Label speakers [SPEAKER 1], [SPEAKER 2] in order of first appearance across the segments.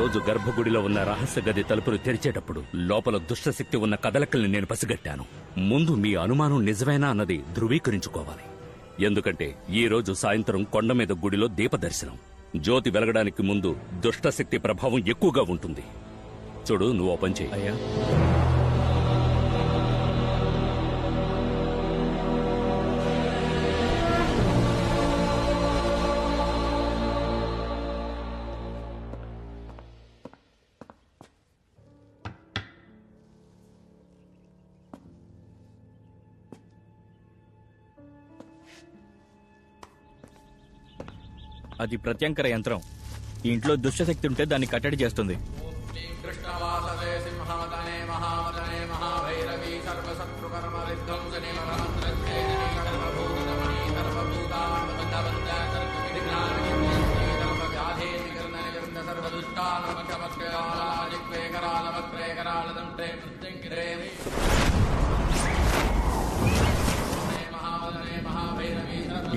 [SPEAKER 1] రోజు గర్భగుడిలో ఉన్న రహస్య గది తలుపులు తెరిచేటప్పుడు లోపల దుష్టశక్తి ఉన్న కదలకల్ని నేను పసిగట్టాను. ముందు మీ అనుమానం నిజమేనా అన్నది ధృవీకరించుకోవాలి. ఎందుకంటే ఈ రోజు సాయంత్రం కొండ మీద గుడిలో దీపదర్శనం. జ్యోతి వెలగడానికి ముందు దుష్టశక్తి ప్రభావం ఎక్కువగా ఉంటుంది. చూడు, నువ్వు ఓ పని చెయ్యి.
[SPEAKER 2] అయ్యా, అది ప్రత్యంకర యంత్రం. ఈ ఇంట్లో దుష్టశక్తి ఉంటే దాన్ని కట్టడి చేస్తుంది.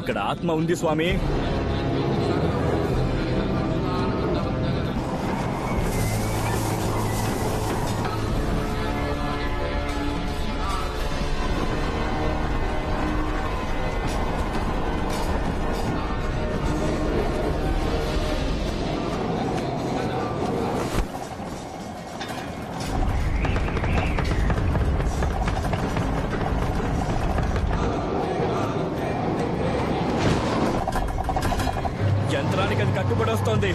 [SPEAKER 2] ఇక్కడ ఆత్మ ఉంది స్వామి. యంత్రానికి అది కట్టుబడి వస్తోంది.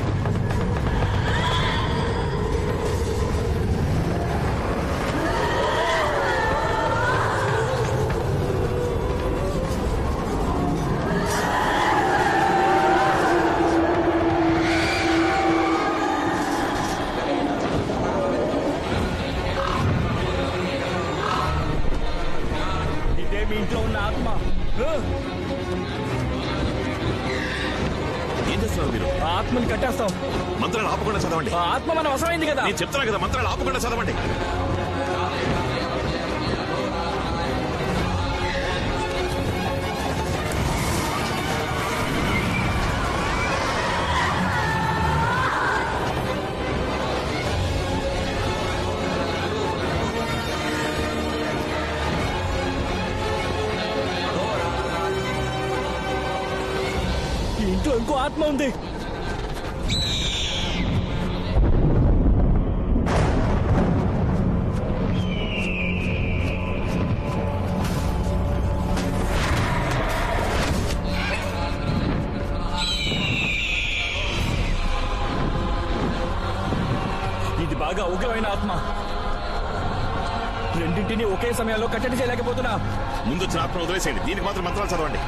[SPEAKER 2] ఇదే మీ ఇంట్లో ఉన్న ఆత్మ.
[SPEAKER 3] ఏం చేస్తున్నారు మీరు?
[SPEAKER 2] ఆ ఆత్మని కట్టేస్తాం.
[SPEAKER 3] మంత్రాలు ఆపకుండా చదవండి.
[SPEAKER 2] ఆ ఆత్మ మన వశమైంది కదా.
[SPEAKER 3] నేను చెప్తున్నా కదా, మంత్రాలు ఆపకుండా చదవండి.
[SPEAKER 2] ఈ ఇంట్లో ఇంకో ఆత్మ ఉంది. ఇది బాగా ఉగ్రమైన ఆత్మ. రెండింటినీ ఒకే సమయంలో కట్టడి చేయలేకపోతున్నా.
[SPEAKER 3] ముందు వచ్చిన ఆత్మ వదిలేసేయండి, దీనికి మాత్రం మంత్రాలు చదవండి.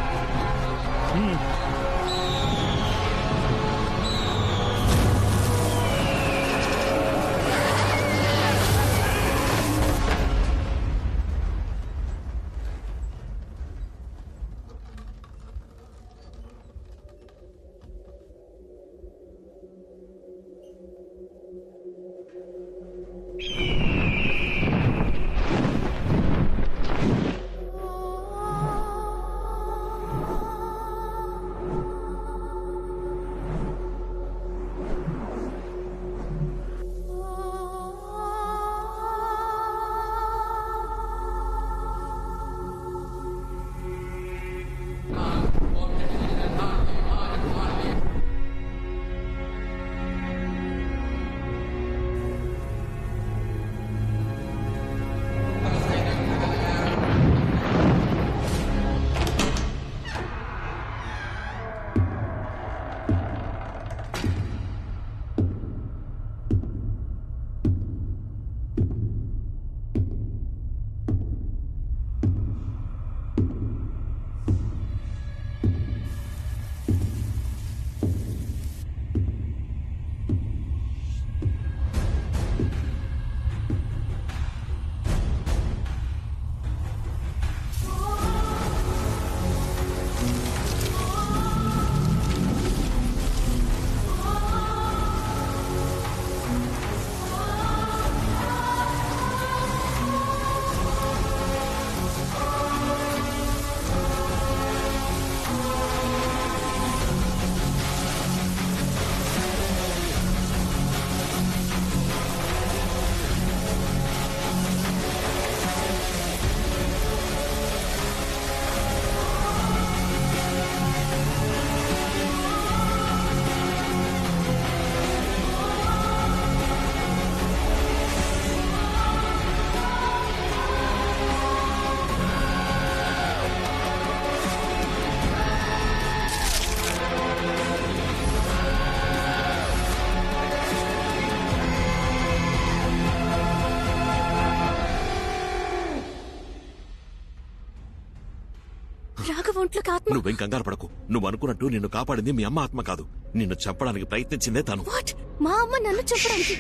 [SPEAKER 4] కోట్లకు ఆత్మ.
[SPEAKER 3] నువ్వేం కంగారు పడకు. నువ్వు అనుకున్నట్టు నిన్ను కాపాడింది మీ అమ్మ ఆత్మ కాదు. నిన్ను చంపడానికి ప్రయత్నించిందే తను.
[SPEAKER 4] వాట్? మా అమ్మ నన్ను చెప్పడానికి?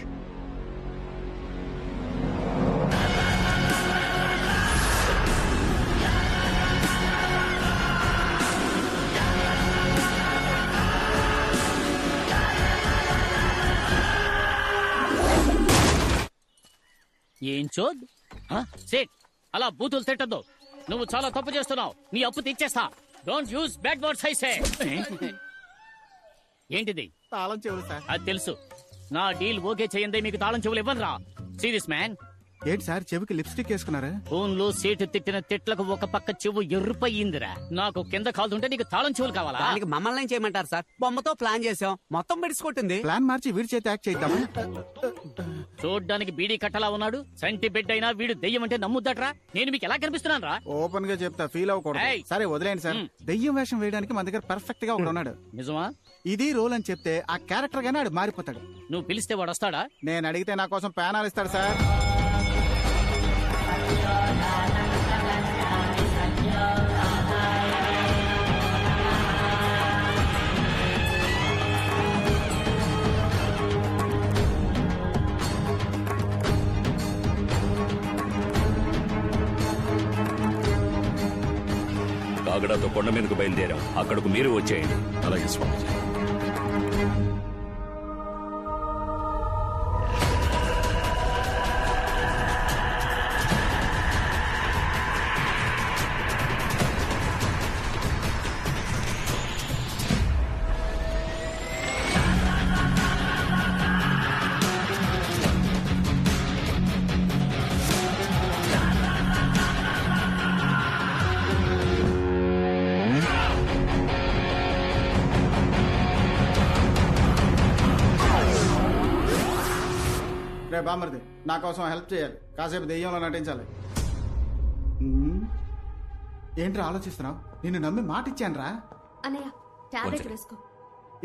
[SPEAKER 5] ఏం చోద్ సేట్ అలా బూతులు తిట్టద్దు. నువ్వు చాలా తప్పు చేస్తున్నావు. నీ అప్పు తీర్చేస్తా. Don't use bad words I say. ఏంటిది?
[SPEAKER 6] తాళం చెవులు సార్.
[SPEAKER 5] అది తెలుసు. నా డీల్ ఓకే చేయందే మీకు తాళం చెవులు ఇవ్వనురా. Serious man.
[SPEAKER 6] ఏంటి సార్ చెవికి లిప్స్టిక్ వేసుకున్నారా?
[SPEAKER 5] ఫోన్లో సేటు తిట్టిన తిట్లకు ఒక పక్క చెవు ఎర్రుపయ్యిందిరా. నాకు కింద కాలుతుంటే నీకు తాళం చెవులు కావాలా?
[SPEAKER 7] దానికి మమ్మల్ని ఏం చేయమంటారు సార్? బొమ్మతో ప్లాన్ చేసాం, మొత్తం బిడిసికొట్టింది.
[SPEAKER 6] ప్లాన్ మార్చి వీడి చేతి యాక్ట్ చేద్దామా?
[SPEAKER 5] చూడ్డానికి బీడీ కట్టలా ఉన్నాడు. సంటి బిడ్డ అయినా వీడు దెయ్యం అంటే నమ్ముద్దట్రా. నేను మీకు ఎలా కనిపిస్తున్నాను రా?
[SPEAKER 6] ఓపెన్ గా చెప్తా, ఫీల్ అవ్వకూడదు.
[SPEAKER 5] ఏయ్.
[SPEAKER 6] సరే వదిలేండి సార్. దెయ్యం వేషం వేయడానికి మన దగ్గర పర్ఫెక్ట్ గా ఒకడు ఉన్నాడు.
[SPEAKER 5] నిజమా?
[SPEAKER 6] ఇది రోల్ అని చెప్తే ఆ క్యారెక్టర్ గానే ఆడు మారిపోతాడు.
[SPEAKER 5] నువ్వు పిలిస్తే వాడు వస్తాడా?
[SPEAKER 6] నేను అడిగితే నా కోసం ప్యానాలు ఇస్తాడు సార్.
[SPEAKER 1] కాగడాతో కొండ మీదకు బయలుదేరాం. అక్కడకు మీరు వచ్చేయండి.
[SPEAKER 3] అలాగే స్వామిజీ.
[SPEAKER 6] రే బామర్ది, నా కోసం హెల్ప్ చేయాలి. కాసేపు దెయ్యంలో నటించాలి. ఏంట్రా ఆలోచిస్తున్నావు? నిన్ను నమ్మి మాట ఇచ్చాను రా.
[SPEAKER 4] అన్నయ్య టాబ్లెట్ వేసుకో.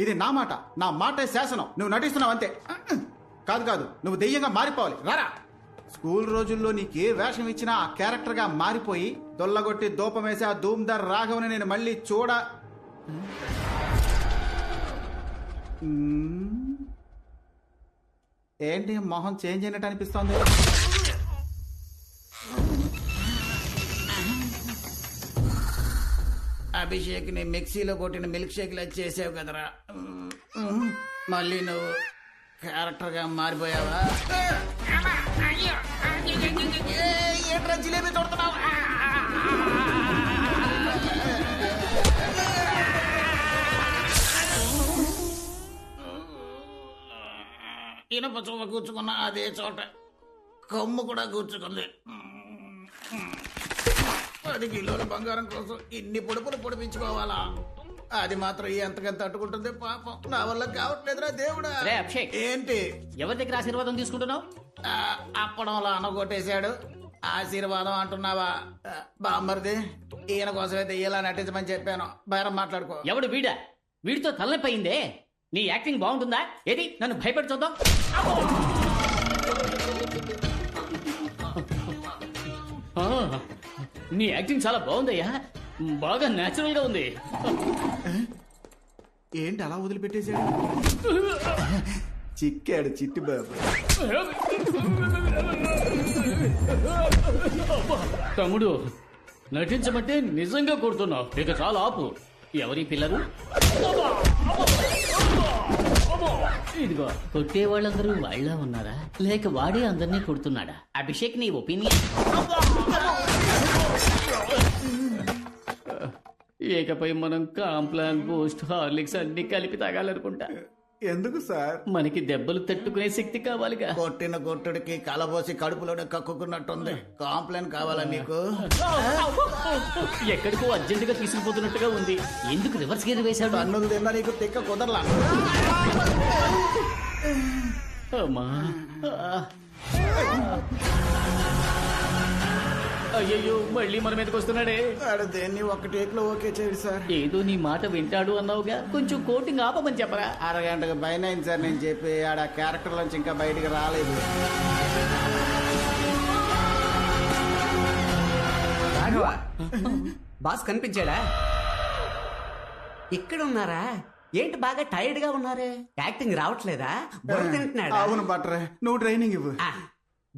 [SPEAKER 6] ఇది నా మాట, నా మాటే శాసనం. నువ్వు నటిస్తున్నావు అంతే. కాదు కాదు, నువ్వు దెయ్యంగా మారిపోవాలి. రారా. స్కూల్ రోజుల్లో నీకే వేషం ఇచ్చినా ఆ క్యారెక్టర్ గా మారిపోయి దొల్లగొట్టి దూపమేసి ఆ ధూమ్ధర్ రాఘవని నేను మళ్ళీ ఏంటి మొహం చేంజ్ అయినట్టు అనిపిస్తోంది?
[SPEAKER 8] అభిషేక్ ని మిక్సీలో కొట్టిన మిల్క్ షేక్ లా చేసావు కదరా. మళ్ళీ నువ్వు క్యారెక్టర్ గా మారిపోయావా? ఏంట్రా జిలేబీ తోడుతున్నావు? ఇనప చోమ కూర్చుకున్న అదే చోట కొమ్ము కూడా కూర్చుకుంది. 10 కిలోల బంగారం కోసం ఇన్ని పొడుపులు పొడిపించుకోవాలా? అది మాత్రం ఎంతకంత తట్టుకుంటుంది పాపం. నా వల్ల కావట్లేదురా దేవుడా.
[SPEAKER 5] రే అభిషేక్,
[SPEAKER 8] ఏంటి
[SPEAKER 5] ఎవరి దగ్గర ఆశీర్వాదం తీసుకుంటున్నావు?
[SPEAKER 8] అప్పడంలో అనగొట్టేశాడు. ఆశీర్వాదం అంటున్నావా? బామ్మరిది, ఈయన కోసమే దెయ్యాలా నటించమని చెప్పాను. బేరం మాట్లాడుకో.
[SPEAKER 5] ఎవడు వీడా? వీడితో తలనొప్పి అయిందే. నీ యాక్టింగ్ బాగుంటుందా? ఏది నన్ను భయపెట్టి చూద్దాం. నీ యాక్టింగ్ చాలా బాగుందయ్యా. బాగా నేచురల్ గా ఉంది.
[SPEAKER 6] ఏంటి అలా వదిలిపెట్టేశాడు? చిక్కాడు చిట్టి బాబు.
[SPEAKER 5] తమ్ముడు, నటించమంటే నిజంగా కొడుతున్నావు. ఇక చాలా ఆపు. ఎవరి పిల్లలు? ఇదిగో, కొట్టే వాళ్ళందరూ వాళ్ళ ఉన్నారా, లేక వాడే అందరినీ కొడుతున్నాడా? అభిషేక్, నీ ఒపీనియన్? ఇకపై మనం కాంప్లాన్, బూస్ట్, హార్లిక్స్ అన్ని కలిపి తాగాలనుకుంటా.
[SPEAKER 6] ఎందుకు సార్?
[SPEAKER 5] మనకి దెబ్బలు తట్టుకునే శక్తి కావాలిగా.
[SPEAKER 8] కొట్టిన కొట్టుడికి కలబోసి కడుపులోనే కక్కుకున్నట్టుంది. కాంప్లైంట్ కావాలా నీకు?
[SPEAKER 5] ఎక్కడికో అర్జెంటుగా తీసుకుపోతున్నట్టుగా ఉంది. ఎందుకు రివర్స్ గేర్ వేశాడు?
[SPEAKER 8] పన్నులు తిన్నా నీకు తిక్క కుదరలా.
[SPEAKER 5] అమ్మా, అయ్యయ్యో, మళ్ళీ మన మీదకి వస్తున్నాడే.
[SPEAKER 8] వాడు దేన్ని ఒక టేక్ లో ఓకే చేయడు సార్.
[SPEAKER 5] ఏదో నీ మాట వింటాడు అన్నావుగా, కొంచెం కోటింగ్ ఆపమని చెప్పరా.
[SPEAKER 6] అరగంటకు పైన అయింది సార్ నేను చెప్పి. ఆడ క్యారెక్టర్ నుంచి ఇంకా బయటికి రాలేదు.
[SPEAKER 7] రాఘవ, బాస్ కనిపించాడా? ఇక్కడ ఉన్నారా? ఏంటి బాగా టైర్డ్ గా ఉన్నారే? యాక్టింగ్ రావట్లేదా? బుర్ర తింటున్నాడా?
[SPEAKER 6] అవును బట్రే, నువ్వు ట్రైనింగ్ ఇవ్వు.
[SPEAKER 7] ఆ,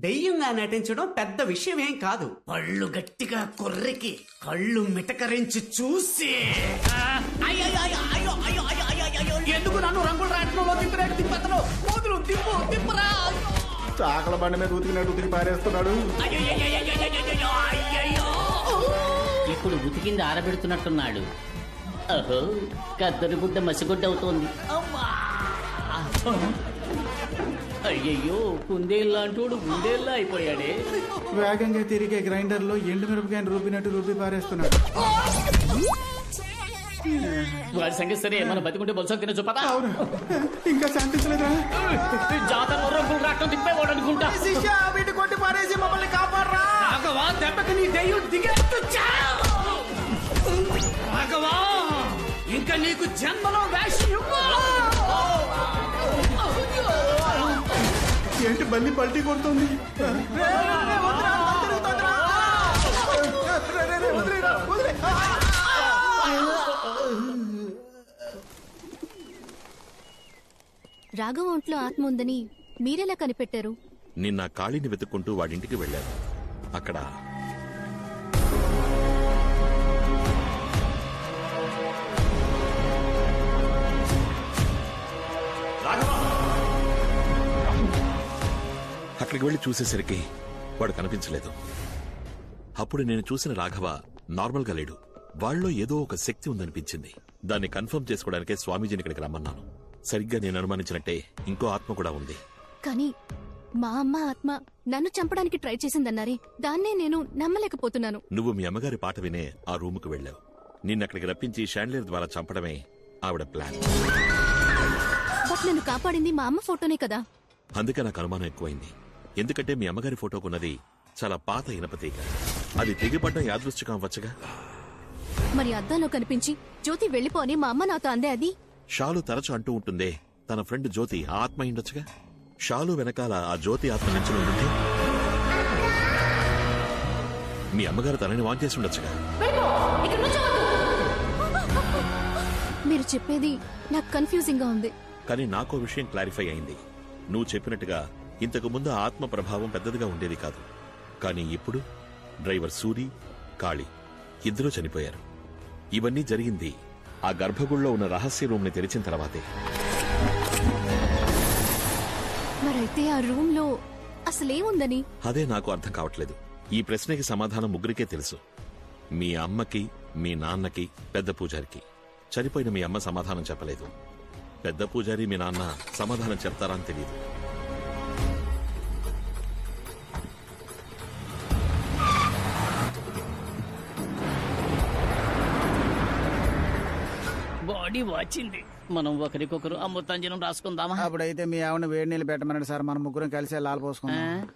[SPEAKER 7] దెయ్యంగా నటించడం పెద్ద విషయం ఏం కాదు. పళ్ళు గట్టిగా కొర్రికి కళ్ళు మిటకరించి చూసి ఎందుకు నన్ను రంగుల రాట్నంలో తిప్పినట్టు తిప్పతను కూతురు తిప్పు తిప్పురా.
[SPEAKER 6] చాకల బండి మీద ఉతికినట్టు ఉతికి పారేస్తున్నాడు.
[SPEAKER 5] ఇప్పుడు ఉతికింది ఆరబెడుతున్నట్టున్నాడు. ఓహో, కద్దరు గుడ్డ మసిగుడ్డ అవుతోంది. అయ్యయ్యో, కుందేళ్ళంటోడు గుండేళ్ళ అయిపోయాడే.
[SPEAKER 6] వేగంగా తిరిగే గ్రైండర్ లో ఎండు మిరపకాయని రూపినట్టు రూపి పారేస్తున్నాడు.
[SPEAKER 5] వాడి సంగతి సరే, మన బతికుంటే బొలస తినచ్చు పదా.
[SPEAKER 6] అవును, ఇంకా శాంతించలేదా?
[SPEAKER 5] జాతరలో రంగులు రాట్నం తిప్పేవాడు అనుకుంటా.
[SPEAKER 6] శిష్య, వీటి కొట్టి పారేసి మమ్మల్ని కాపాడరా.
[SPEAKER 7] రాఘవా, దెబ్బకి నీ దెయ్యం దిగేట్టు రాఘవా, ఇంకా నీకు జన్మలో వేషం ఇవ్వను.
[SPEAKER 6] ఏంటి బల్లి పల్టీ కొడుతుంది?
[SPEAKER 4] రాఘవ ఒంట్లో ఆత్మ ఉందని మీరెలా కనిపెట్టారు?
[SPEAKER 3] నిన్న కాళీని వెతుక్కుంటూ వాడింటికి వెళ్ళాను. అక్కడ అక్కడికి వెళ్లి చూసేసరికి వాడు కనిపించలేదు. అప్పుడు నేను చూసిన రాఘవ నార్మల్ గా లేడు. వాళ్ళలో ఏదో ఒక శక్తి ఉందనిపించింది. దాన్ని కన్ఫర్మ్ చేసుకోవడానికే స్వామీజీని ఇక్కడికి రమ్మన్నాను. సరిగ్గా నేను అనుమానించినట్టే ఇంకో ఆత్మ కూడా ఉంది.
[SPEAKER 4] కానీ మా అమ్మ ఆత్మ నన్ను చంపడానికి ట్రై చేసిందన్నారే, దాన్నే నేను నమ్మలేకపోతున్నాను.
[SPEAKER 3] నువ్వు మీ అమ్మగారి పాట వినే ఆ రూముకు వెళ్ళావు. నిన్నక్కడికి రప్పించి షాండ్లియర్ ద్వారా చంపడమే ఆవిడ ప్లాన్.
[SPEAKER 4] బట్ నన్ను కాపాడింది మా అమ్మ ఫోటోనే కదా.
[SPEAKER 3] అందుకే నాకు అనుమానం ఎక్కువైంది. ఎందుకంటే మీ అమ్మగారి ఫోటోకున్నది చాలా పాత ఇనపతీగ. అది తెగిపడ్డం యాదృశ్చికం అవ్వచ్చుగా.
[SPEAKER 4] మరి అద్దంలో కనిపించి జ్యోతి వెళ్ళిపో అని మా అమ్మ నాతో అందే. అది
[SPEAKER 3] షాలు తరచు అంటూ ఉంటుందే, తన ఫ్రెండ్ జ్యోతి ఆ ఆత్మ ఉండొచ్చుగా. షాలు వెనకాల ఆ జ్యోతి ఆత్మ నుంచి ఉంటుంది. మీ అమ్మగారు తనని వాన్ చేసి ఉండొచ్చుగా.
[SPEAKER 4] మీరు చెప్పేది నాకు కన్ఫ్యూజింగ్ గా ఉంది.
[SPEAKER 3] కానీ నాకో విషయం క్లారిఫై అయింది. నువ్వు చెప్పినట్టుగా ఇంతకు ముందు ఆ ఆత్మ ప్రభావం పెద్దదిగా ఉండేది కాదు. కానీ ఇప్పుడు డ్రైవర్ సూరి, కాళీ ఇద్దరూ చనిపోయారు. ఇవన్నీ జరిగింది ఆ గర్భగుడిలో ఉన్న రహస్య రూమ్ ని తెరిచిన తర్వాతే.
[SPEAKER 4] మరైతే ఆ రూమ్ లో అసలేముందని?
[SPEAKER 3] అదే నాకు అర్థం కావట్లేదు. ఈ ప్రశ్నకి సమాధానం ముగ్గురికే తెలుసు. మీ అమ్మకి, మీ నాన్నకి, పెద్ద పూజారికి. చనిపోయిన మీ అమ్మ సమాధానం చెప్పలేదు. పెద్ద పూజారి మీ నాన్న సమాధానం చెప్తారా అని తెలియదు.
[SPEAKER 5] బాడీ వచ్చింది. మనం ఒకరికొకరు అమృతాంజనం రాసుకుందామా?
[SPEAKER 6] అప్పుడైతే మీ ఆవిడ వేడి నీళ్ళు పెట్టమన్నాడు సార్. మనం ముగ్గురం కలిసి లాలు పోసుకున్నాం.